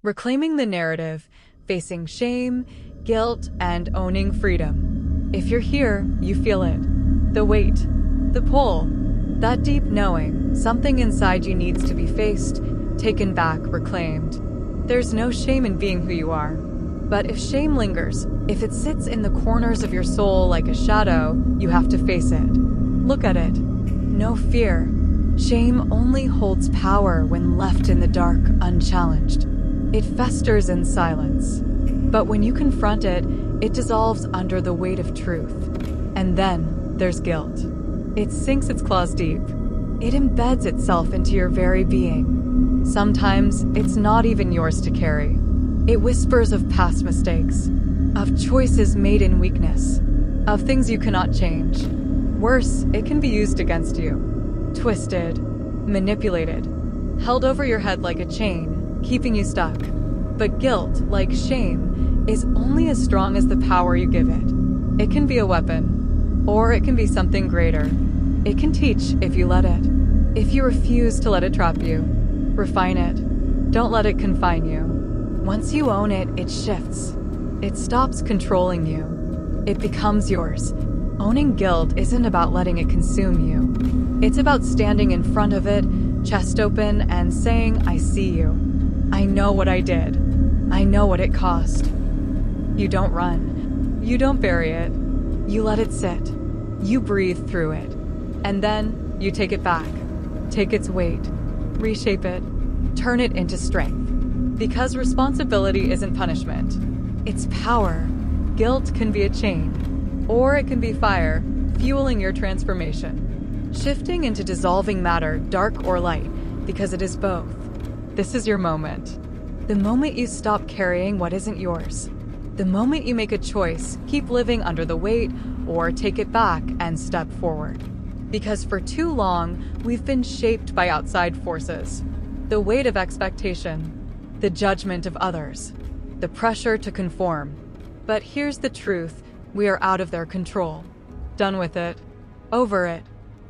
Reclaiming the narrative, facing shame, guilt, and owning freedom. If you're here, you feel it. The weight, the pull, that deep knowing something inside you needs to be faced, taken back, reclaimed. There's no shame in being who you are. But if shame lingers, if it sits in the corners of your soul like a shadow, you have to face it. Look at it. No fear. Shame only holds power when left in the dark, unchallenged. It festers in silence. But when you confront it, it dissolves under the weight of truth. And then there's guilt. It sinks its claws deep. It embeds itself into your very being. Sometimes it's not even yours to carry. It whispers of past mistakes, of choices made in weakness, of things you cannot change. Worse, it can be used against you. Twisted, manipulated, held over your head like a chain, keeping you stuck. But guilt, like shame, is only as strong as the power you give it. It can be a weapon, or it can be something greater. It can teach if you let it. If you refuse to let it trap you, refine it. Don't let it confine you. Once you own it, it shifts. It stops controlling you. It becomes yours. Owning guilt isn't about letting it consume you. It's about standing in front of it, chest open, and saying, I see you. I know what I did. I know what it cost. You don't run. You don't bury it. You let it sit. You breathe through it. And then you take it back. Take its weight. Reshape it. Turn it into strength. Because responsibility isn't punishment. It's power. Guilt can be a chain. Or it can be fire, fueling your transformation. Shifting into dissolving matter, dark or light, because it is both. This is your moment. The moment you stop carrying what isn't yours. The moment you make a choice, keep living under the weight, or take it back and step forward. Because for too long, we've been shaped by outside forces. The weight of expectation, the judgment of others, the pressure to conform. But here's the truth, we are out of their control. Done with it, over it,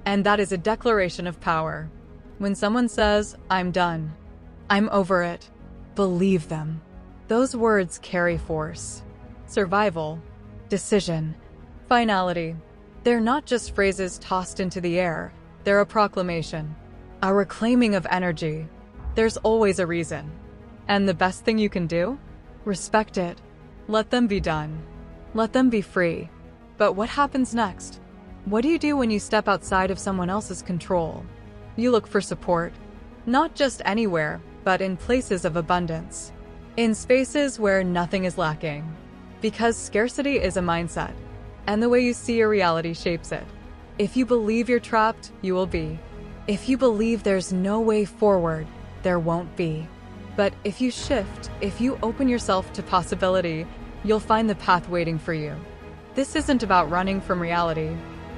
and that is a declaration of power. When someone says, I'm done, I'm over it, believe them. Those words carry force. Survival, decision, finality. They're not just phrases tossed into the air, they're a proclamation, a reclaiming of energy. There's always a reason. And the best thing you can do? Respect it. Let them be done. Let them be free. But what happens next? What do you do when you step outside of someone else's control? You look for support. Not just anywhere, but in places of abundance. In spaces where nothing is lacking. Because scarcity is a mindset, and the way you see your reality shapes it. If you believe you're trapped, you will be. If you believe there's no way forward, there won't be. But if you shift, if you open yourself to possibility, you'll find the path waiting for you. This isn't about running from reality.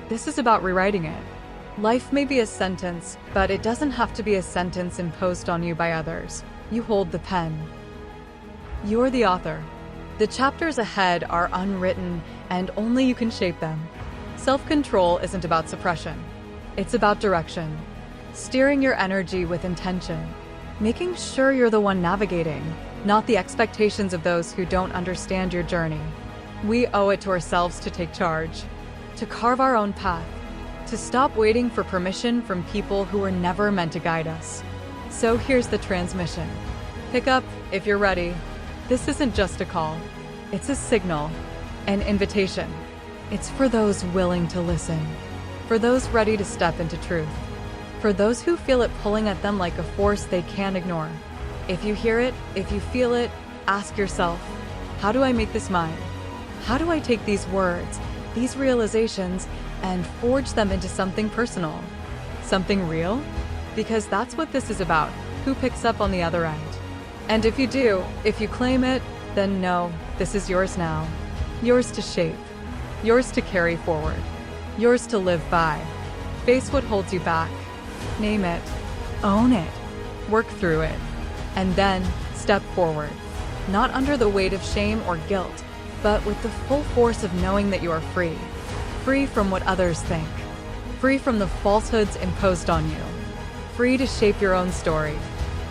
This is about rewriting it. Life may be a sentence, but it doesn't have to be a sentence imposed on you by others. You hold the pen. You're the author. The chapters ahead are unwritten, and only you can shape them. Self-control isn't about suppression. It's about direction. Steering your energy with intention. Making sure you're the one navigating, not the expectations of those who don't understand your journey. We owe it to ourselves to take charge, to carve our own path, to stop waiting for permission from people who were never meant to guide us. So here's the transmission. Pick up if you're ready. This isn't just a call. It's a signal, an invitation. It's for those willing to listen, for those ready to step into truth, for those who feel it pulling at them like a force they can't ignore. If you hear it, if you feel it, ask yourself, how do I make this mine? How do I take these words, these realizations, and forge them into something personal? Something real? Because that's what this is about, who picks up on the other end. And if you do, if you claim it, then know, this is yours now. Yours to shape, yours to carry forward, yours to live by. Face what holds you back. Name it, own it, work through it, and then step forward. Not under the weight of shame or guilt, but with the full force of knowing that you are free. Free from what others think. Free from the falsehoods imposed on you. Free to shape your own story.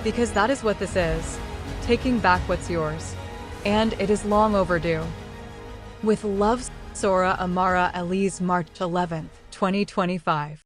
Because that is what this is. taking back what's yours. And it is long overdue. With love, Sora Amara Elise, March 11, 2025.